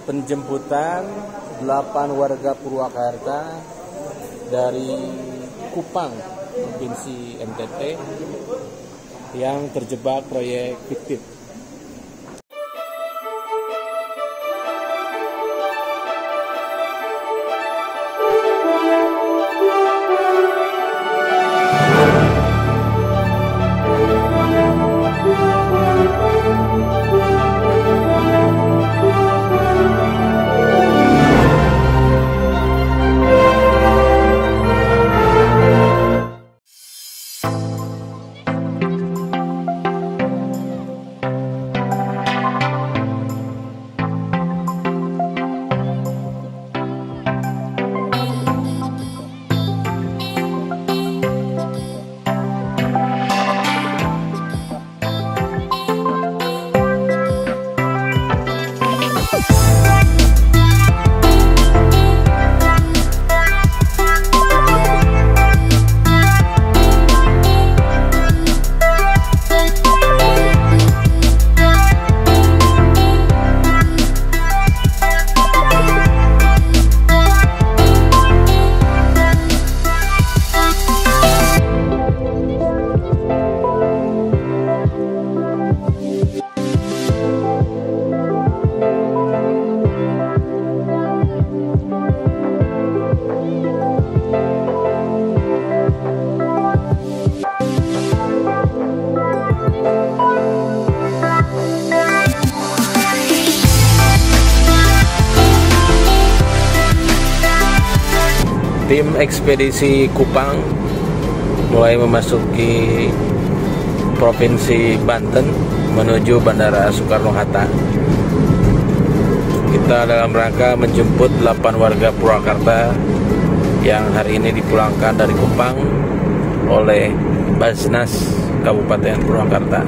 penjemputan 8 warga Purwakarta dari Kupang, Provinsi NTT yang terjebak proyek fiktif. Tim ekspedisi Kupang mulai memasuki Provinsi Banten menuju Bandara Soekarno-Hatta. Kita dalam rangka menjemput 8 warga Purwakarta yang hari ini dipulangkan dari Kupang oleh Basnas Kabupaten Purwakarta.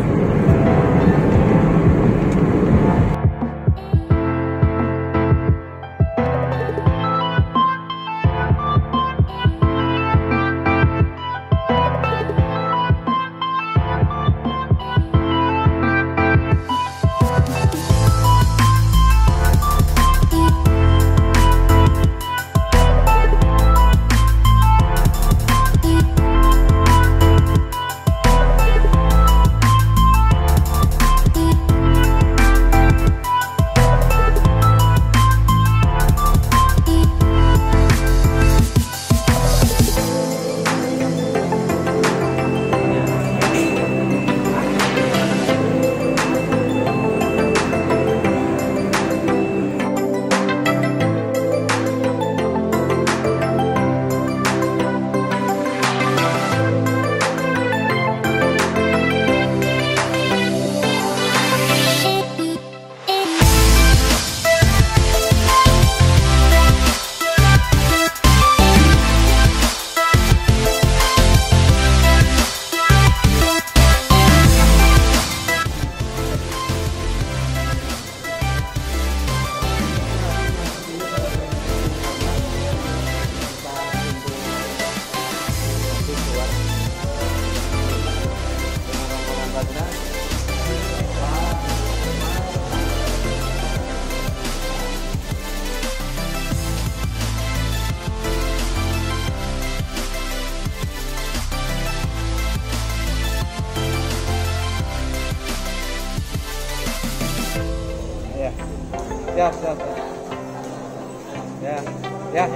Ya.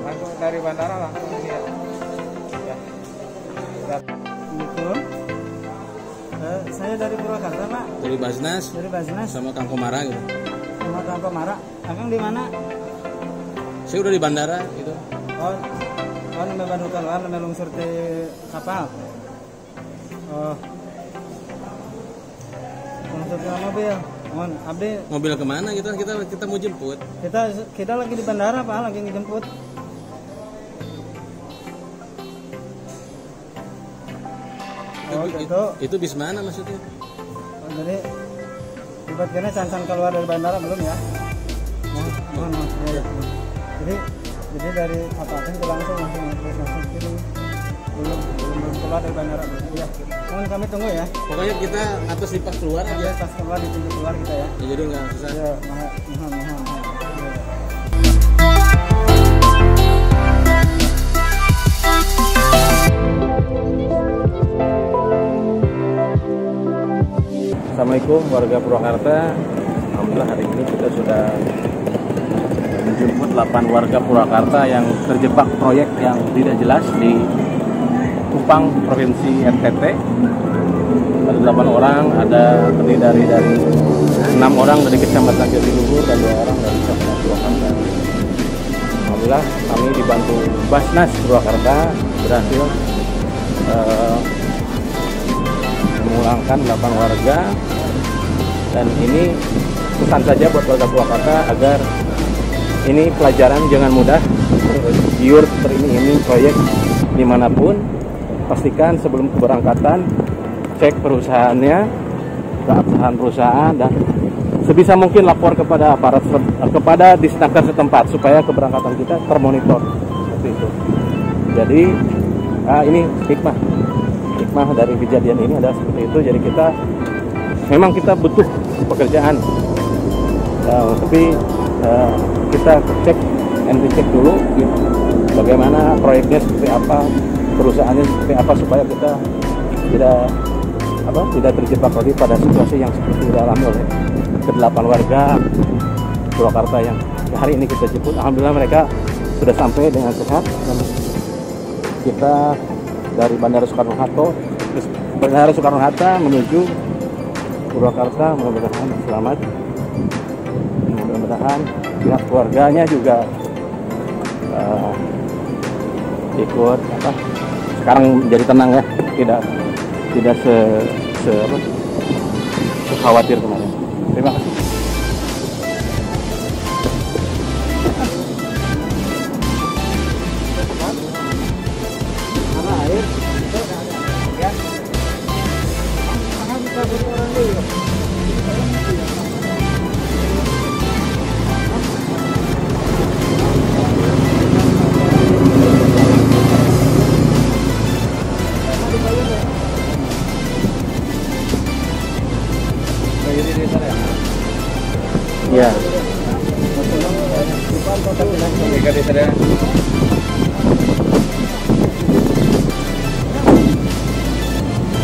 Langsung dari bandara langsung ini ya. Saya dari Purwakarta, Pak. Dari Basnas. Dari Basnas. Sama Kang Komara gitu. Sama Kang Komara. Akang di mana? Saya udah di bandara gitu. Oh, nembe baru keluar, nembe lungsur di kapal. Oh. Lungsur ke mobil. Mohon, abdi. Mobil kemana gitu? Kita mau jemput. Kita lagi di bandara, Pak, lagi ngejemput. Itu bis mana maksudnya? Oh, jadi ibaratnya cancan keluar dari bandara belum ya? Ya. Jadi dari Kabupaten ke langsung kiri. Belum keluar dari bandara belum. Ya. Mohon kami tunggu ya. Pokoknya kita atas di pas keluar aja. Pas keluar ditunggu keluar kita ya. Ya jadi nggak susah. Ya, mohon. Assalamualaikum warga Purwakarta. Alhamdulillah hari ini kita sudah menjemput 8 warga Purwakarta yang terjebak proyek yang tidak jelas di Kupang, Provinsi NTT. Ada 8 orang, ada terdiri dari 6 orang dari Kecamatan Jatiluhur dan 2 orang dari Kecamatan Purwakarta. Alhamdulillah kami dibantu Basnas Purwakarta berhasil memulangkan 8 warga, dan ini pesan saja buat warga Purwakarta agar ini pelajaran, jangan mudah giur ini proyek dimanapun. Pastikan sebelum keberangkatan cek perusahaannya, keabsahan perusahaan, dan sebisa mungkin lapor kepada aparat, kepada disnaker setempat supaya keberangkatan kita termonitor seperti itu. Jadi ini hikmah dari kejadian ini adalah seperti itu. Jadi memang kita butuh pekerjaan, tapi kita cek dulu bagaimana proyeknya seperti apa, perusahaannya seperti apa, supaya kita tidak terjebak lagi pada situasi yang seperti dialami oleh ke-8 warga Purwakarta yang hari ini kita jemput. Alhamdulillah mereka sudah sampai dengan sehat, dan kita dari Bandara Soekarno-Hatta menuju Purwakarta, mudah-mudahan selamat. Mudah-mudahan pihak keluarganya juga ikut sekarang jadi tenang ya, tidak khawatir kemarin. Terima kasih. Ya.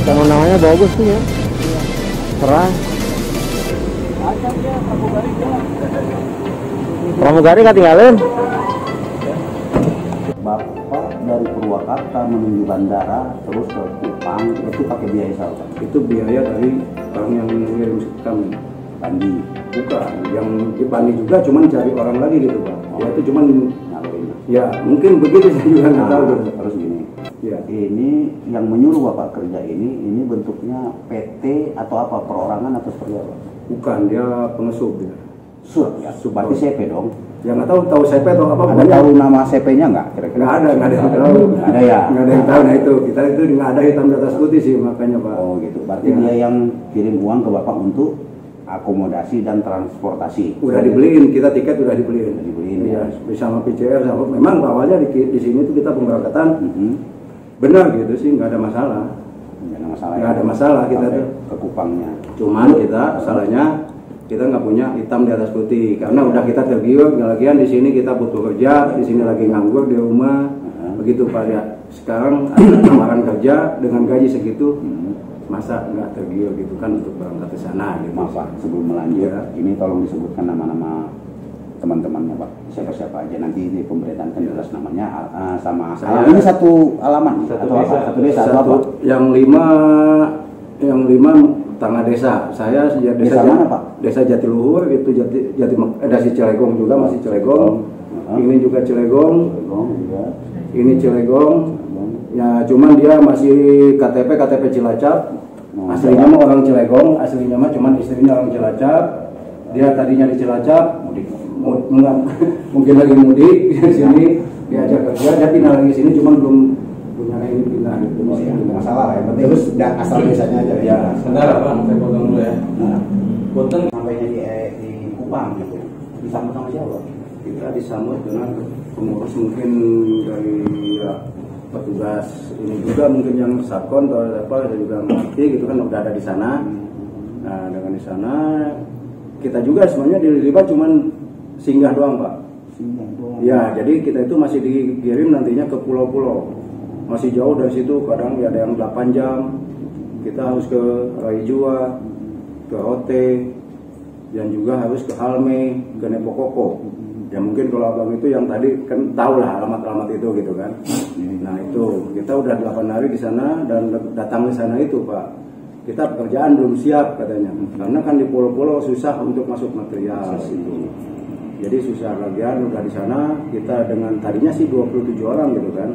Kalau namanya bagus tuh ya. Terang. Pramugari ketinggalan. Bapak dari Purwakarta menuju bandara terus ke Kupang itu pakai biaya apa? Itu biaya dari orang yang mengirim kami. Bandi. Bukan, yang dibandi juga cuman cari orang lagi gitu Pak. Ya itu cuman Ngapain? ya mungkin begitu, saya juga nggak tahu. Terus gini. Ya. Ini yang menyuruh Bapak kerja ini bentuknya PT atau apa, perorangan atau seperti apa? Bukan, dia pengesup dia. Ya, berarti CP dong. Ya nggak tahu CP atau apa. Ada tahu nama CP-nya nggak kira-kira? Nggak ada yang tahu. Nggak ada ya? Nggak ada yang tahu. Nah itu kita itu nggak ada hitam di atas putih sih, makanya Pak. Oh gitu. Berarti Ya. dia yang kirim uang ke Bapak untuk akomodasi dan transportasi. Udah dibeliin, kita tiket udah dibeliin. Udah dibeliin, ya. ya. Sama PCR sama. Memang awalnya di sini tuh kita pemberangkatan benar gitu sih, nggak ada masalah. Nggak ada masalah. Nggak ada masalah kita Sampai tuh ke Kupangnya. Cuman kita salahnya kita nggak punya hitam di atas putih, karena udah kita tergiur. Lagian di sini kita butuh kerja, di sini lagi nganggur di rumah, begitu Pak ya. Sekarang ada tawaran kerja dengan gaji segitu, masa nggak tergiur gitu kan untuk berangkat ke sana gitu. Maaf Pak, sebelum melanjut, Ya. ini tolong disebutkan nama-nama teman-temannya Pak, siapa-siapa aja nanti di pemberitaan kan jelas namanya sama Saya. ini satu alamat atau apa? Satu desa atau apa? Yang lima tangga desa. Saya sejak Desa mana, Pak? Desa Jatiluhur itu desa Cilegong juga, masih Cilegong. Ini juga Cilegong. Juga. Ini Cilegong. Ya cuman dia masih KTP Cilacap. Aslinya mah orang Cilegong, aslinya mah cuman istrinya orang Cilacap. Dia tadinya di Cilacap, mungkin lagi mudik di sini, diajak kerja, dia pindah lagi sini, cuman belum punya ini pindah. Masalah ya, penting terus asal desanya aja ya. Sebentar Bang, saya potong dulu ya. Punten. Sampainya di Kupang gitu. Disambut sama siapa? Kita disambut dengan pengurus mungkin dari petugas ini juga, mungkin yang Sakon atau apa, ada juga Mati gitu kan udah ada di sana. Nah dengan di sana kita juga sebenarnya dilibat cuman singgah doang Pak. Singgah doang. Ya jadi kita itu masih dikirim nantinya ke pulau-pulau, masih jauh dari situ, kadang ya ada yang 8 jam. Kita harus ke Raijua, ke Rote, dan juga harus ke Halme, ke Nepokoko. Ya mungkin kalau abang itu yang tadi kan tahu lah alamat-alamat itu gitu kan. Nah itu kita udah 8 hari di sana dan datang ke sana itu Pak. Kita pekerjaan belum siap katanya, karena kan di pulau-pulau susah untuk masuk material itu. Jadi susah bagian udah di sana kita dengan tadinya sih 27 orang gitu kan.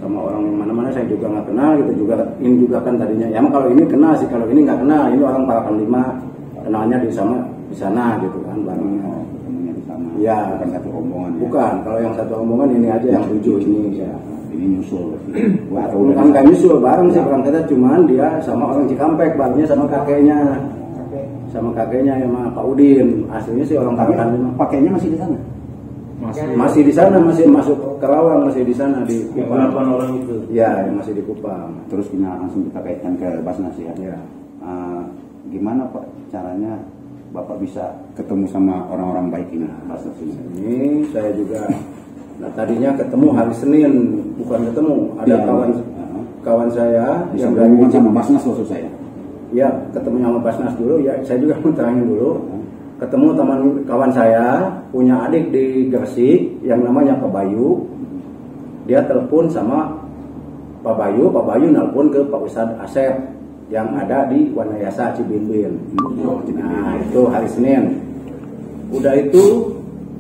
Sama orang mana-mana saya juga nggak kenal gitu juga. Ini juga kan tadinya ya kalau ini kenal sih, kalau ini nggak kenal. Ini orang Parakan 5 kenalnya di sana gitu kan barangnya. Ya, bukan satu rombongan. Bukan, kalau yang satu rombongan ini aja yang 7 ini ya. Ini nyusul. Bukan kayak nyusul bareng sih orang kita, cuman dia sama orang Cikampek, barengnya sama kakeknya. Sama kakeknya sama Pak Udin. Aslinya sih orang Parakan 5. Pakainya masih di sana. Masih di sana, masih masuk Kerawang, masih di sana di Kupang. 8 orang itu. Ya, masih di Kupang. Terus langsung kita kaitkan ke Basnas ya. Ya. Gimana Pak caranya Bapak bisa ketemu sama orang-orang baik ini Basnas ini? Ini saya juga tadinya ketemu hari Senin, bukan ketemu. Ada kawan saya yang berhubungan sama Basnas maksud saya. Ya, ketemu sama Basnas dulu. Ya, saya juga mau terangin dulu. Ketemu teman kawan saya punya adik di Gresik yang namanya Pak Bayu. Dia telepon sama Pak Bayu nelpon ke Pak Ustadz Asep yang ada di Wanayasa Cibinbin. Nah itu hari Senin. Udah itu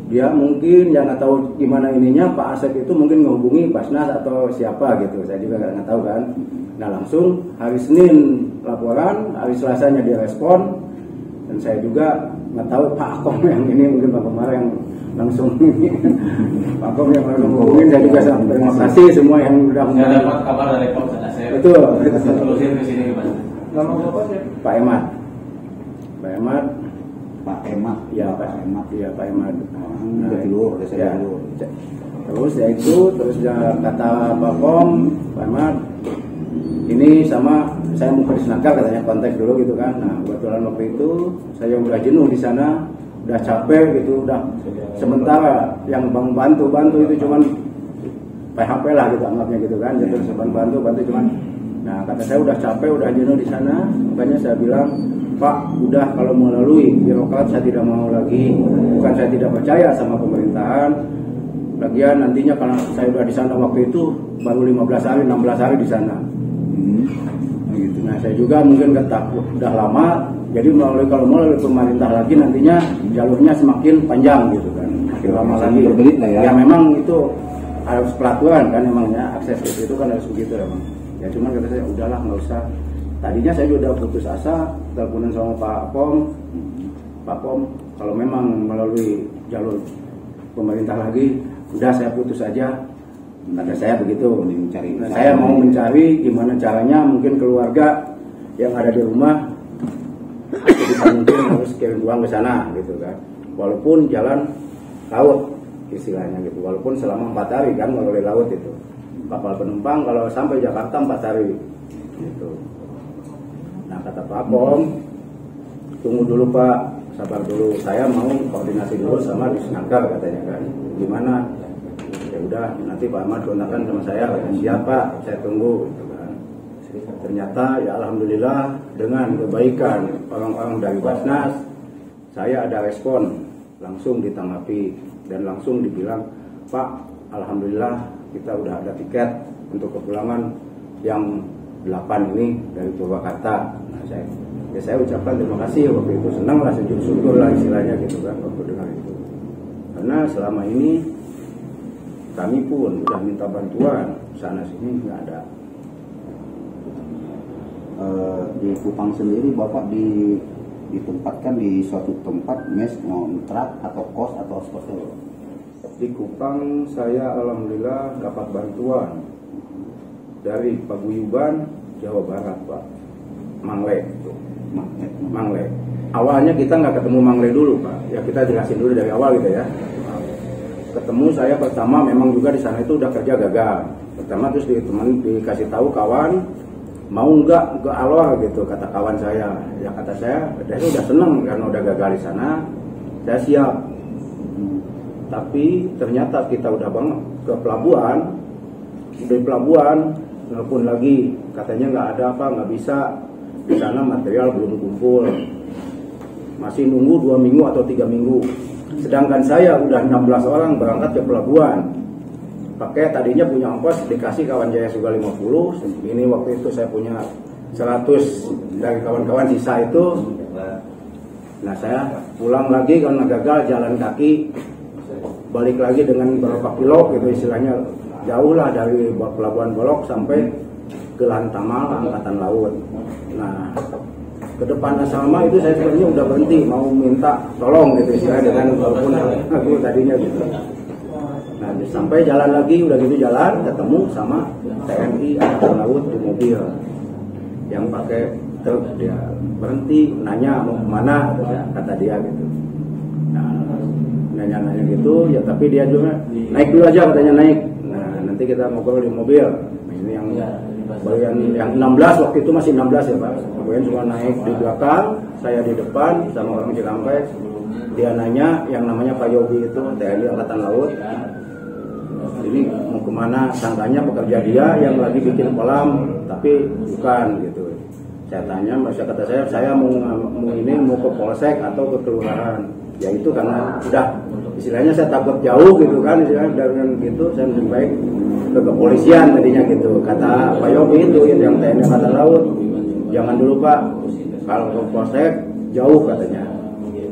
dia mungkin yang nggak tahu gimana ininya Pak Asep itu mungkin menghubungi Basnas atau siapa gitu. Saya juga nggak tahu kan. Nah langsung hari Senin laporan, hari Selasanya dia respon dan saya juga nggak tahu Pak Akom yang ini mungkin Pak kemarin yang langsung Pak Akom yang menghubungin. Saya juga sangat terima kasih semua yang sudah Saya dapat kabar dari Pak Asep. Betul. Terusin ke sini Pak. Nama bapak ya? Pak Emad. Pak Emad. Pak Emad. Ya Pak Emad. Ya Pak Emad. Desa Dulur. Terus ya itu terus ya kata Pak Kom, Pak Emad. Ini sama saya mau ke Disnaker katanya kontak dulu gitu kan. Nah kebetulan waktu itu saya udah jenuh di sana, udah capek gitu, udah sementara yang bantu itu cuman PHP lah gitu anggapnya gitu kan. Jadi bantu cuman. Nah kata saya udah capek, udah jenuh di sana, makanya saya bilang Pak udah kalau melalui birokrat saya tidak mau lagi. Bukan saya tidak percaya sama pemerintahan. Lagian nantinya karena saya udah di sana waktu itu baru 15 hari, 16 hari di sana. Gitu. Nah saya juga mungkin ketakut udah lama, jadi kalau melalui pemerintah lagi nantinya jalurnya semakin panjang gitu kan, makin lama lagi. Berbelit lah ya. Ya memang itu harus peraturan kan emangnya akses itu kan harus begitu emang. Ya cuman kata saya udahlah nggak usah. Tadinya saya juga putus asa, teleponan sama Pak Pom, kalau memang melalui jalur pemerintah lagi, udah saya putus aja. Kata saya begitu. Nah, saya mau mencari gimana caranya mungkin keluarga yang ada di rumah jadi mungkin harus kirim uang ke sana gitu kan. Walaupun jalan laut istilahnya gitu. Walaupun selama 4 hari kan melalui laut itu. Kapal penumpang kalau sampai Jakarta 4 hari gitu. Nah kata Pak Pom, tunggu dulu Pak, sabar dulu. Saya mau koordinasi dulu sama Disnaker katanya kan. Gimana? Ya udah nanti Pak Ahmad kontakkan sama saya, siapa saya tunggu gitu kan. Ternyata ya alhamdulillah dengan kebaikan orang-orang dari Basnas saya ada respon, langsung ditanggapi dan langsung dibilang Pak alhamdulillah kita udah ada tiket untuk kepulangan yang 8 ini dari Purwakarta. Nah saya ucapkan terima kasih waktu itu, senang lah, sujud syukur lah istilahnya gitu kan waktu dengar itu, karena selama ini kami pun udah minta bantuan sana sini nggak ada. Di Kupang sendiri Bapak ditempatkan di suatu tempat mes kontrak atau kos atau seperti itu? Di Kupang saya alhamdulillah dapat bantuan dari Paguyuban Jawa Barat Pak, Mangle itu. Mangle. Awalnya kita nggak ketemu Mangle dulu Pak, ya kita jelasin dulu dari awal gitu ya. Ketemu saya pertama memang juga di sana itu udah kerja gagal. Pertama terus dikasih tahu kawan mau nggak ke Alor gitu kata kawan saya. Ya kata saya udah seneng karena udah gagal di sana. Saya siap. Tapi ternyata kita udah banget ke pelabuhan. Di pelabuhan nelpon lagi katanya nggak ada apa, nggak bisa di sana material belum kumpul. masih nunggu 2 minggu atau 3 minggu. Sedangkan saya udah 16 orang berangkat ke pelabuhan. Pakai tadinya punya ongkos dikasih kawan Jaya Suga 50. Ini waktu itu saya punya 100 dari kawan-kawan sisa itu. Nah saya pulang lagi karena gagal jalan kaki, balik lagi dengan beberapa kilo gitu istilahnya, jauh lah dari Pelabuhan Bolok sampai ke Lantamal Angkatan Laut. Nah ke depan Salma itu saya sebenarnya udah berhenti mau minta tolong gitu istilahnya dengan walaupun aku tadinya gitu. Nah sampai jalan lagi udah gitu jalan ketemu sama TNI Angkatan Laut di mobil yang pakai truk, dia berhenti nanya mau kemana kata dia gitu. Nah nanya-nanya gitu ya, tapi dia juga naik dulu aja katanya naik. Nah nanti kita ngobrol di mobil. Nah, ini yang 16 waktu itu masih 16 ya Pak. Kemudian cuma naik di belakang, saya di depan sama orang Cikampek. Dia nanya yang namanya Pak Yogi itu TNI Angkatan Laut. Ini mau kemana? Sangkanya pekerja dia yang lagi bikin kolam, tapi bukan gitu. Saya tanya, kata saya mau ke polsek atau ke kelurahan. Ya itu karena udah istilahnya saya takut jauh gitu kan, istilahnya dengan gitu saya lebih baik ke kepolisian tadinya gitu. Kata Pak Yogi itu yang TNI Angkatan Laut, jangan dulu Pak, kalau ke polsek jauh katanya.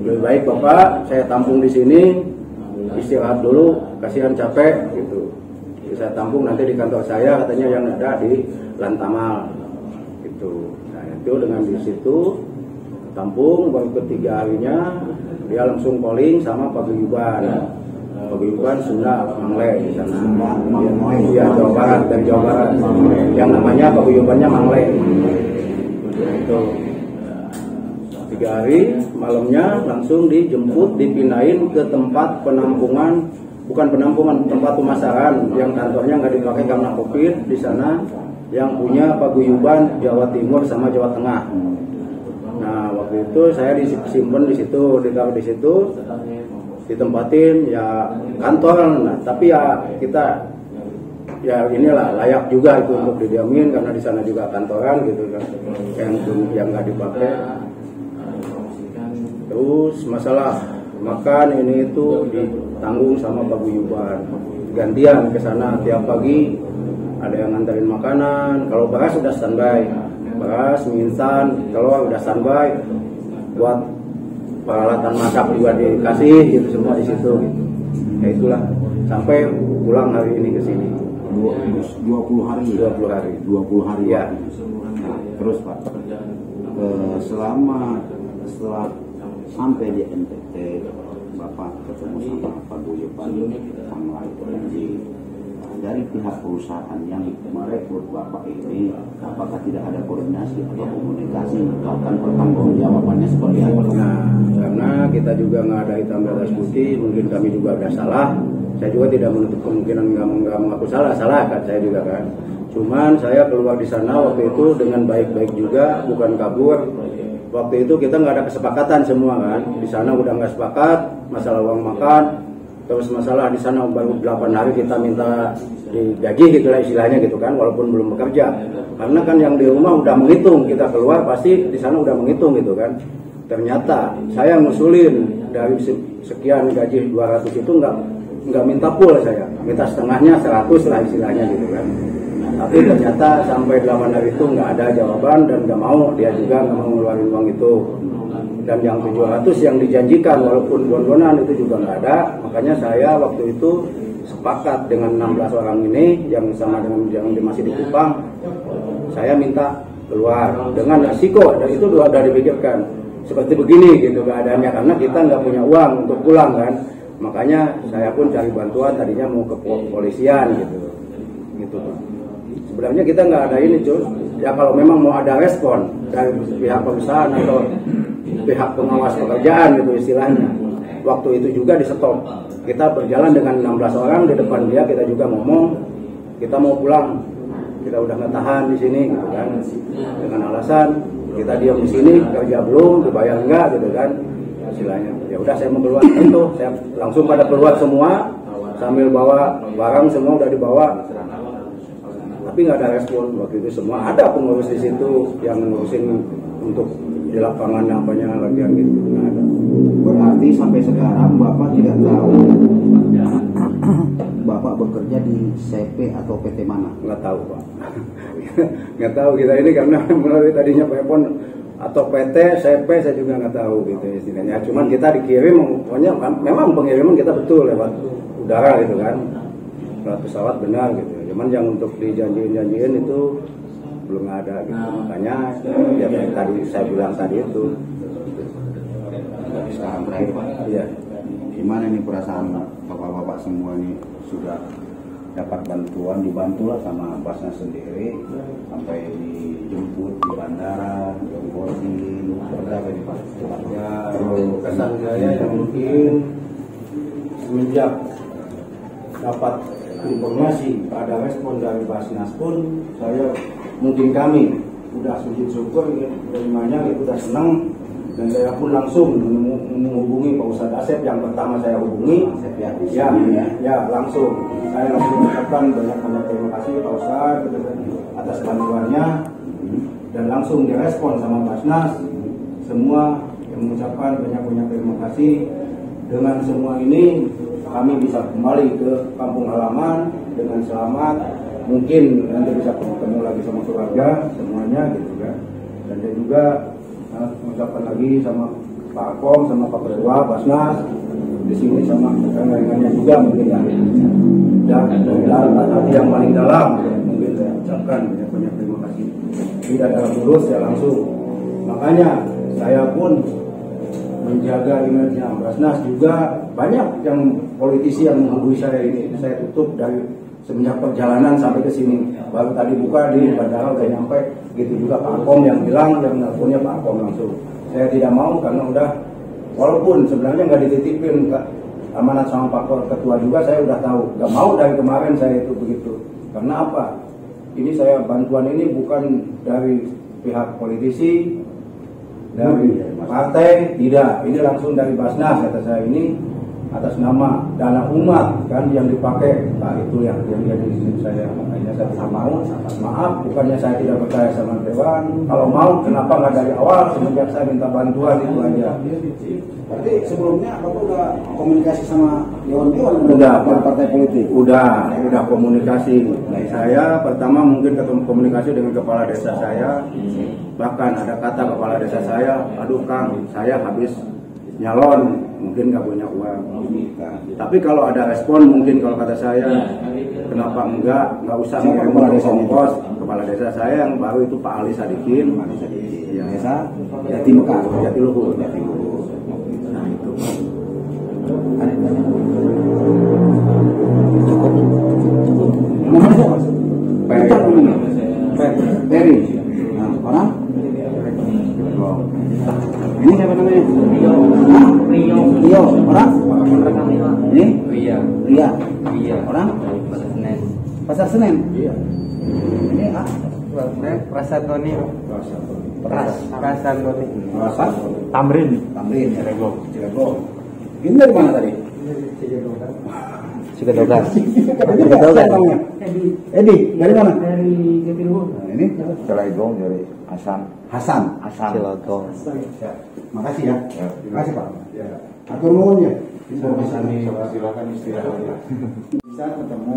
Lebih baik Bapak saya tampung di sini, istirahat dulu, kasihan capek gitu. Jadi saya tampung nanti di kantor saya katanya yang ada di Lantamal gitu. Nah itu dengan di situ tampung, baru ketiga harinya dia langsung calling sama Paguyuban. Paguyuban Sunda Mangle di sana. Iya Jawa Barat, dari Jawa Barat. Yang namanya Paguyubannya Mangle. Nah, itu 3 hari malamnya langsung dijemput, dipindahin ke tempat penampungan, bukan penampungan, tempat pemasaran yang kantornya nggak dipakai karena COVID di sana, yang punya Paguyuban Jawa Timur sama Jawa Tengah. Nah waktu itu saya disimpan di situ, ditaruh di situ, ditempatin ya kantor. Nah tapi ya kita ya inilah layak juga itu untuk didiamin karena di sana juga kantoran gitu kan, yang nggak dipakai. Terus masalah makan ini itu ditanggung sama Paguyuban, gantian ke sana tiap pagi ada yang nganterin makanan. Kalau beras sudah standby, beras, mie instan, kalau udah standby buat peralatan masak juga dikasih gitu, semua di situ gitu. Ya itulah sampai pulang hari ini ke sini. 20 hari. 20 hari. 20 hari. Ya. Nah, terus Pak, setelah sampai di NTT, Bapak ketemu sama Paguyuban dari pihak perusahaan yang merekrut Bapak ini, apakah tidak ada koordinasi atau komunikasi, bahkan pertanggungjawabannya seperti apa? Nah, karena kita juga nggak ada hitam di atas putih, mungkin kami juga ada salah. Saya juga tidak menutup kemungkinan nggak mengaku salah kan saya juga kan. Cuman saya keluar di sana waktu itu dengan baik-baik juga, bukan kabur. Waktu itu kita nggak ada kesepakatan semua kan. Di sana udah nggak sepakat masalah uang makan. Terus masalah di sana baru 8 hari kita minta digaji gitu lah istilahnya gitu kan, walaupun belum bekerja. Karena kan yang di rumah udah menghitung, kita keluar pasti di sana udah menghitung gitu kan. Ternyata saya ngusulin dari sekian gaji 200 itu nggak minta full, saya minta setengahnya 100 lah istilahnya gitu kan. Tapi ternyata sampai 8 hari itu nggak ada jawaban dan nggak mau, dia juga nggak mau ngeluarin uang itu. Dan yang 700 yang dijanjikan walaupun bon-bonan itu juga nggak ada. Makanya saya waktu itu sepakat dengan 16 orang ini yang sama dengan yang masih di Kupang, saya minta keluar dengan resiko, dan itu sudah dipikirkan seperti begini gitu keadaannya, karena kita nggak punya uang untuk pulang kan. Makanya saya pun cari bantuan, tadinya mau ke kepolisian gitu Pak. Sebenarnya kita nggak ada ini cuy, ya kalau memang mau ada respon dari pihak perusahaan atau pihak pengawas pekerjaan gitu istilahnya. Waktu itu juga di stop. Kita berjalan dengan 16 orang di depan dia, kita juga ngomong kita mau pulang, kita udah nggak tahan di sini gitu kan, dengan alasan kita diam di sini, kerja belum, dibayar enggak gitu kan istilahnya. Ya udah saya mau keluar itu, saya langsung pada keluar semua sambil bawa barang, semua udah dibawa. Tapi nggak ada respon waktu itu. Semua ada pengurus di situ yang ngurusin untuk di lapangan apanya latihan gitu nggak ada. Berarti sampai sekarang Bapak tidak tahu Bapak bekerja di CP atau PT mana? Nggak tahu Pak. Nggak tahu kita ini karena melalui tadinya telepon atau PT, CP saya juga nggak tahu gitu istilahnya. Cuman kita dikirim, pokoknya memang pengiriman kita betul lewat udara gitu kan, lewat pesawat benar gitu. Cuman yang untuk dijanjiin itu belum ada gitu. Makanya ya tadi saya bilang tadi itu. Sekarang terakhir Pak, Iya. gimana nih perasaan bapak-bapak semua nih sudah dapat bantuan, dibantulah sama Basnas sendiri sampai dijemput di bandara, dijemputin, berapa nih Pak? Ya, kesan saya yang mungkin semenjak dapat informasi ada respon dari Basnas pun saya mungkin kami udah sujud syukur terimanya itu udah senang, dan saya pun langsung menghubungi Pak Ustadz Asep yang pertama saya hubungi ya langsung saya langsung mengucapkan banyak terima kasih Pak Ustadz atas bantuannya, dan langsung direspon sama Basnas semua yang mengucapkan banyak terima kasih. Dengan semua ini kami bisa kembali ke kampung halaman dengan selamat, mungkin nanti bisa ketemu lagi sama keluarga semuanya gitu kan. Dan saya juga mengucapkan lagi sama Pak Akom, sama Pak Ketua Basnas di sini sama rekan-rekannya juga mungkin ya. Dan dalam hati yang paling dalam mungkin saya ucapkan banyak terima kasih. Tidak dalam lurus ya langsung. Makanya saya pun menjaga image-nya Basnas juga. Banyak yang politisi yang menghubungi saya ini, saya tutup dari semenjak perjalanan sampai ke sini. Baru tadi buka di bandara udah nyampe, gitu juga Pak Akom yang bilang, yang nelfonnya Pak Akom langsung. Saya tidak mau karena udah, walaupun sebenarnya nggak dititipin amanat sama Pak Ketua juga, saya udah tahu. Nggak mau dari kemarin saya itu begitu. Karena apa? Ini saya bantuan ini bukan dari pihak politisi, dari partai, tidak. Ini langsung dari Basnas kata saya ini. Atas nama dana umat kan yang dipakai, nah itu yang jadi saya. Makanya saya tidak mau, maaf bukannya saya tidak percaya sama Dewan, kalau mau kenapa nggak dari awal semenjak saya minta bantuan itu aja. Berarti sebelumnya Bapak udah komunikasi sama Dewan udah partai politik? Udah komunikasi. Saya pertama mungkin ketemu komunikasi dengan kepala desa saya, bahkan ada kata kepala desa saya, aduh Kang, saya habis nyalon, mungkin nggak punya uang. Tapi kalau ada respon, mungkin kalau kata saya, kenapa nggak usah ngirim ongkos. Kepala desa saya yang baru itu Pak Ali Sadikin, ya. Desa Jatimekar, Jatiluhur. Nah itu. Peri. Nah, orang? Ini siapa namanya? Rio. Orang? Ini? Ria. Orang? Pasar Senen. Iya. Ini Prasantoni. Prasantoni. Pasar Tamrin. Cilegon. Ini dari mana tadi? Cilegon. Edi, dari mana? Dari Jatiluhur. Nah, ini Cilegon dari Hasan. Cilegon. Ya. Makasih ya. Terima kasih Pak. Atur nuhun ya. Silakan istirahat. Bisa ketemu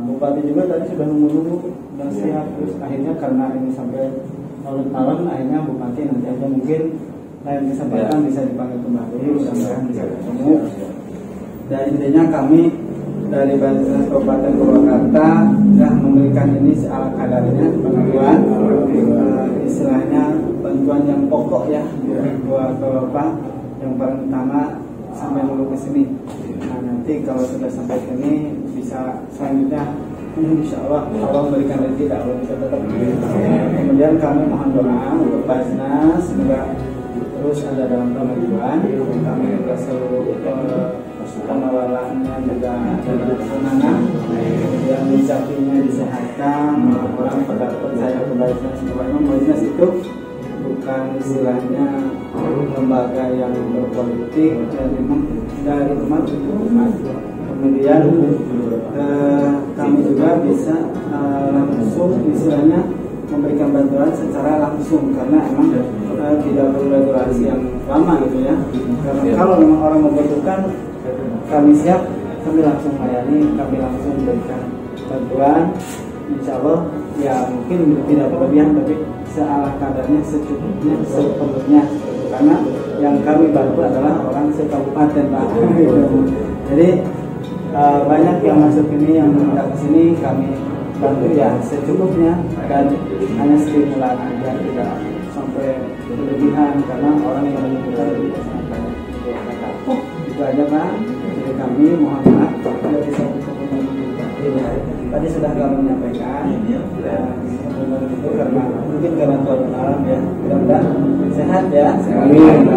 Bupati juga tadi sudah nunggu dan siap. Terus akhirnya karena ini sampai malam akhirnya Bupati nanti aja mungkin lain kesempatan bisa dipanggil kembali, mudah-mudahan bisa ketemu. Dan intinya kami dari Basnas Kabupaten Purwakarta sudah memberikan ini seala kadarnya bantuan, istilahnya bantuan yang pokok ya buat Bapak, yang paling utama sampai dulu ke sini. Nah nanti kalau sudah sampai ke sini bisa selanjutnya insya Allah Allah memberikan rezeki, Allah bisa tetap. Kemudian kami mohon doa untuk Basnas semoga terus ada dalam kemajuan, kami juga seluruh pengelolaannya juga ada kemenangan, kemudian rezekinya disehatkan, orang pada percaya ke Basnas. Memang Basnas itu bukan istilahnya lembaga yang berpolitik, dan memang dari umat itu umat. Kemudian kami juga bisa langsung istilahnya memberikan bantuan secara langsung karena emang tidak perlu durasi yang lama gitu ya. Karena kalau memang orang membutuhkan, kami siap, kami langsung melayani, kami langsung memberikan bantuan. Insya Allah ya mungkin tidak berlebihan tapi seala kadarnya, secukupnya, seperlunya. Karena yang kami bantu adalah orang sekabupaten Pak. Jadi banyak yang masuk ini, yang minta ke sini, kami bantu ya secukupnya dan hanya stimulan aja, tidak sampai berlebihan karena orang yang membutuhkan lebih sangat banyak. Itu aja Pak. Jadi kami mohon maaf tidak bisa tadi sudah kami menyampaikan itu karena mungkin karena Tuhan alam ya, mudah-mudahan sehat ya. Amin.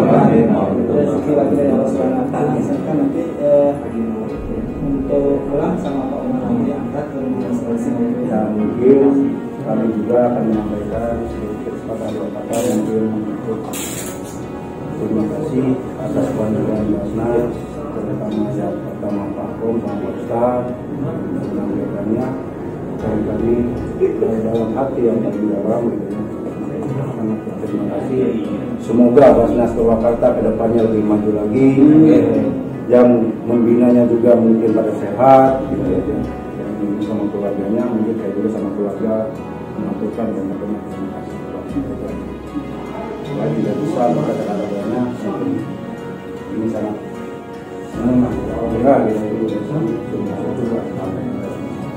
Rezeki lagi dari Allah Subhanahu Wa Taala. Misalkan nanti untuk pulang sama Pak Umar lagi angkat ke rumah selesai. Ya mungkin kami juga akan menyampaikan sedikit sepatah kata mungkin untuk terima kasih atas bantuan Basnas, terutama yang pertama Pak Kom, Pak Ustaz menyampaikannya dan kami dalam hati yang paling dalam sangat terima kasih. Semoga Basnas Purwakarta kedepannya lebih maju lagi, yang membinanya juga mungkin pada sehat gitu ya. Yang sama keluarganya, mungkin saya juga sama keluarga mengaturkan banyak terima kasih. Kalau tidak bisa maka kadang-kadangnya ini sangat senang alhamdulillah gitu. Semua juga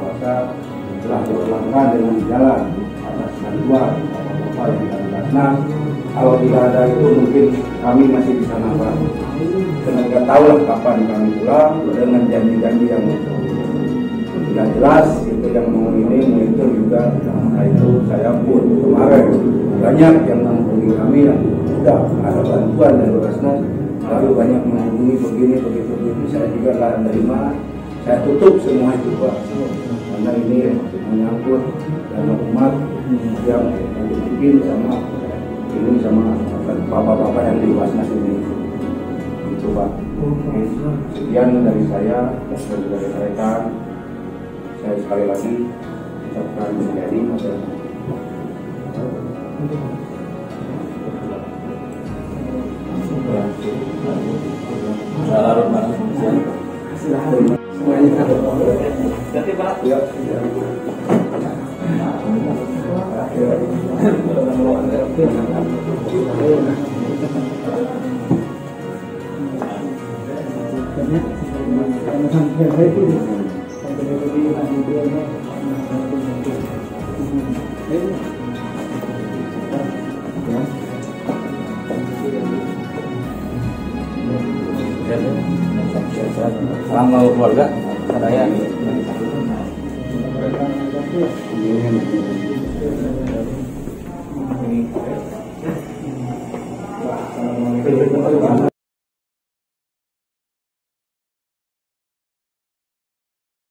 puasa telah dilakukan dengan jalan atas bantuan apa yang kita Basnas. Kalau tidak ada itu mungkin kami masih bisa nambah. Karena kita tahu lah kapan kami pulang dengan janji-janji yang tidak jelas itu yang mau ini mau itu juga. Nah itu saya pun kemarin banyak yang menghubungi kami yang sudah ada bantuan dari Basnas, lalu banyak menghubungi begini begitu. Saya juga nggak menerima, saya tutup semua itu Pak, karena ini menyangkut dana umat yang bikin sama ini sama bapak-bapak yang di Basnas ini. Itu Pak. Sekian dari saya dan dari rekan. Saya sekali lagi ucapkan menjadi Jadi Pak, ya. Salam keluarga, saya